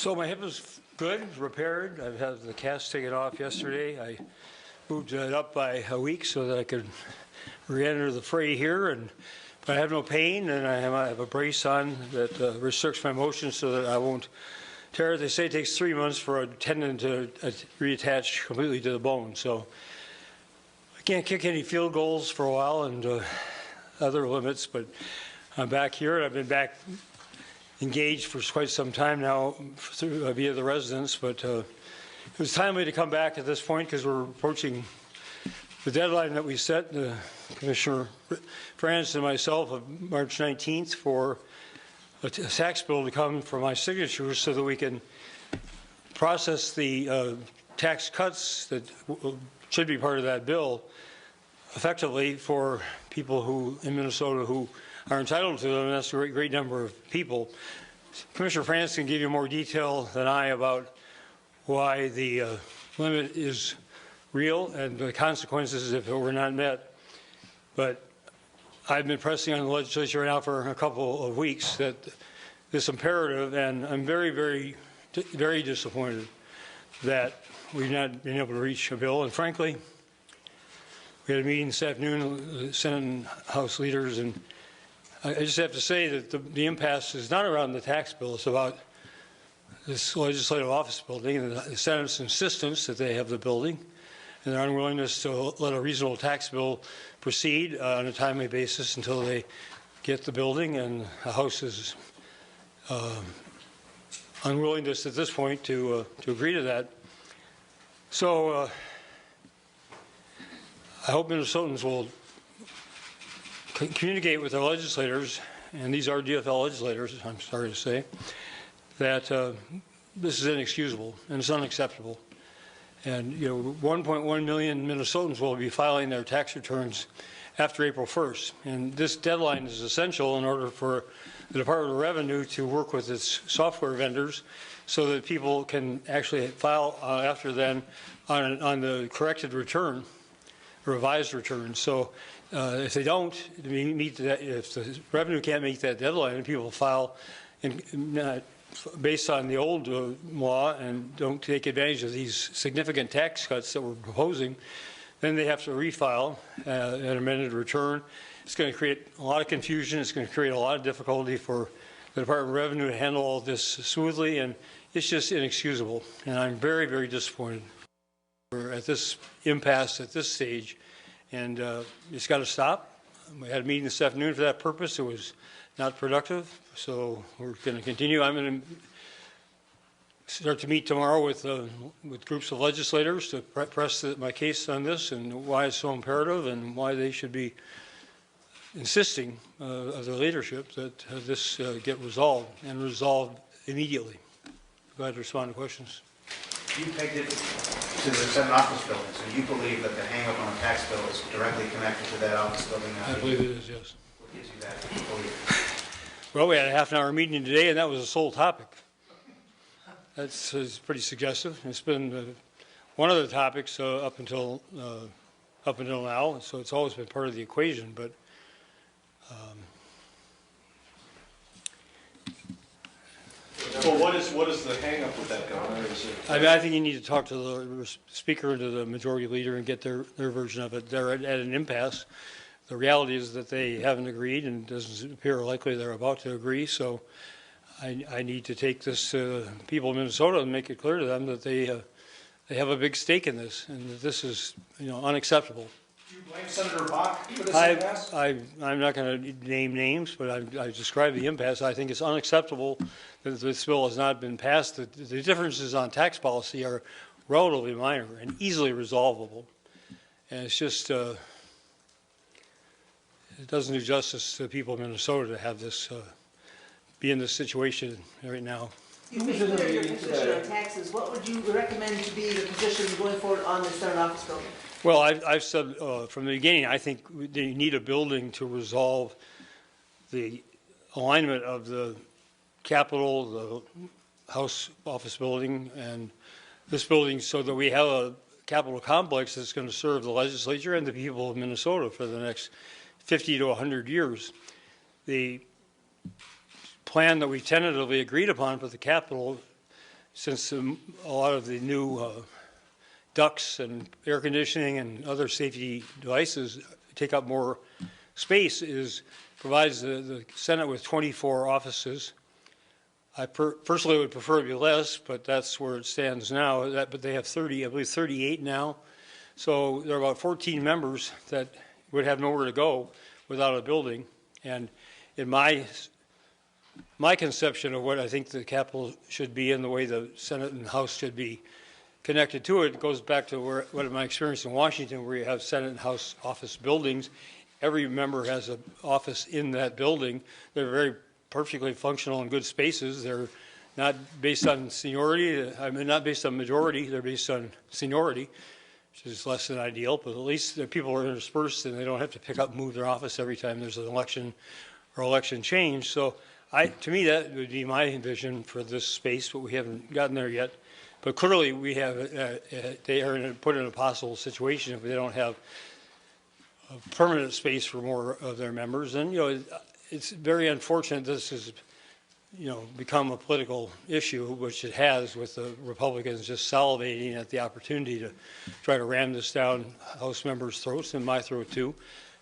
So my hip is good, repaired. I've had the cast taken off yesterday. I moved it up by a week so that I could re-enter the fray here. But I have no pain, and I have a brace on that restricts my motion so that I won't tear it. They say it takes 3 months for a tendon to reattach completely to the bone. So I can't kick any field goals for a while and other limits, but I'm back here, and I've been back engaged for quite some time now through, via the residents, but it was timely to come back at this point because we're approaching the deadline that we set, Commissioner France and myself, of March 19th for a tax bill to come for my signature so that we can process the tax cuts that should be part of that bill effectively for people who in Minnesota who are entitled to them, and that's a great number of people. Commissioner France can give you more detail than I about why the limit is real and the consequences if it were not met. But I've been pressing on the legislature now for a couple of weeks that this imperative, and I'm very, very, very disappointed that we've not been able to reach a bill. And frankly, we had a meeting this afternoon, the Senate and House leaders, and I just have to say that the impasse is not around the tax bill. It's about this legislative office building and the Senate's insistence that they have the building and their unwillingness to let a reasonable tax bill proceed on a timely basis until they get the building, and the House's unwillingness at this point to agree to that. So I hope Minnesotans will communicate with their legislators, and these are DFL legislators, I'm sorry to say, that this is inexcusable and it's unacceptable. And 1.1 million Minnesotans will be filing their tax returns after April 1st, and this deadline is essential in order for the Department of Revenue to work with its software vendors so that people can actually file after then on the corrected return, revised return. So if they don't meet that, if the revenue can't meet that deadline and people file based on the old law and don't take advantage of these significant tax cuts that we're proposing, then they have to refile an amended return. It's going to create a lot of confusion. It's going to create a lot of difficulty for the Department of Revenue to handle all this smoothly, and it's just inexcusable. And I'm very, very disappointed. We're at this impasse at this stage, and it's got to stop. We had a meeting this afternoon for that purpose. It was not productive, so we're going to continue. I'm going to start to meet tomorrow with groups of legislators to press my case on this and why it's so imperative and why they should be insisting of their leadership that this get resolved and resolved immediately. Glad to respond to questions. You pegged it to the Senate office building, so you believe that the hang-up on the tax bill is directly connected to that office building? I believe it is, yes. What gives you that belief? Well, we had a half-an-hour meeting today, and that was the sole topic. That's pretty suggestive. It's been one of the topics up until now, so it's always been part of the equation. But well, what is the hang-up with that, Governor? I think you need to talk to the Speaker and to the Majority Leader and get their version of it. They're at an impasse. The reality is that they haven't agreed, and it doesn't appear likely they're about to agree. So I need to take this to people in Minnesota and make it clear to them that they have a big stake in this, and that this is unacceptable. Do you blame Senator Bach for this impasse? I'm not going to name names, but I described the impasse. I think it's unacceptable that this bill has not been passed. The differences on tax policy are relatively minor and easily resolvable, and it's just it doesn't do justice to the people of Minnesota to have this be in this situation right now. You made clear your position on taxes. What would you recommend to be the position going forward on the Senate office building? Well, I've said from the beginning, I think they need a building to resolve the alignment of the Capitol, the House office building, and this building so that we have a Capitol complex that's going to serve the legislature and the people of Minnesota for the next 50 to 100 years. The plan that we tentatively agreed upon for the Capitol since a lot of the new ducts and air conditioning and other safety devices take up more space, provides the Senate with 24 offices. I personally would prefer it to be less, but that's where it stands now. But they have 30, I believe 38 now. So there are about 14 members that would have nowhere to go without a building. And in my conception of what I think the Capitol should be and the way the Senate and House should be connected to it, goes back to what my experience in Washington, where you have Senate and House office buildings. Every member has an office in that building. They're very perfectly functional and good spaces. They're not based on seniority. I mean, not based on majority. They're based on seniority, which is less than ideal. But at least the people are interspersed and they don't have to pick up and move their office every time there's an election or election change. So to me, that would be my vision for this space, but we haven't gotten there yet. But clearly, we have they are put in a possible situation if they don't have a permanent space for more of their members. And it's very unfortunate this has become a political issue, which it has, with the Republicans just salivating at the opportunity to try to ram this down House members' throats and my throat too.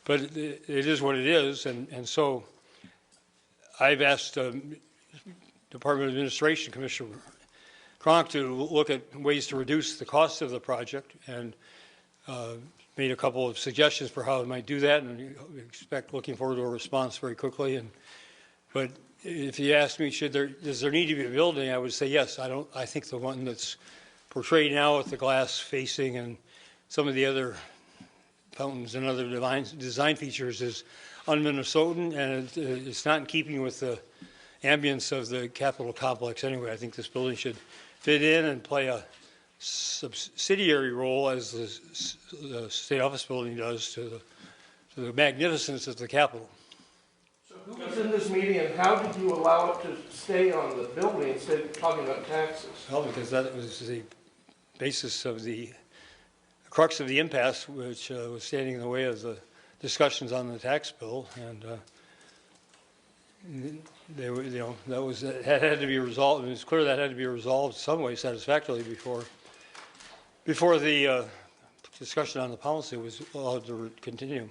But it is what it is, and so I've asked Department of Administration Commissioner Kronk to look at ways to reduce the cost of the project, and made a couple of suggestions for how we might do that, and looking forward to a response very quickly. But if you ask me, does there need to be a building, I would say yes. I think the one that's portrayed now with the glass facing and some of the other fountains and other design features is un-Minnesotan, and it's not in keeping with the ambience of the Capitol complex anyway. I think this building should fit in and play a subsidiary role, as the State Office Building does, to the magnificence of the Capitol. So who was in this meeting, and how did you allow it to stay on the building instead of talking about taxes? Well, because that was the basis of the crux of the impasse, which was standing in the way of the discussions on the tax bill, and they were, that had to be resolved. And it's clear that had to be resolved some way satisfactorily before the discussion on the policy was allowed to continue.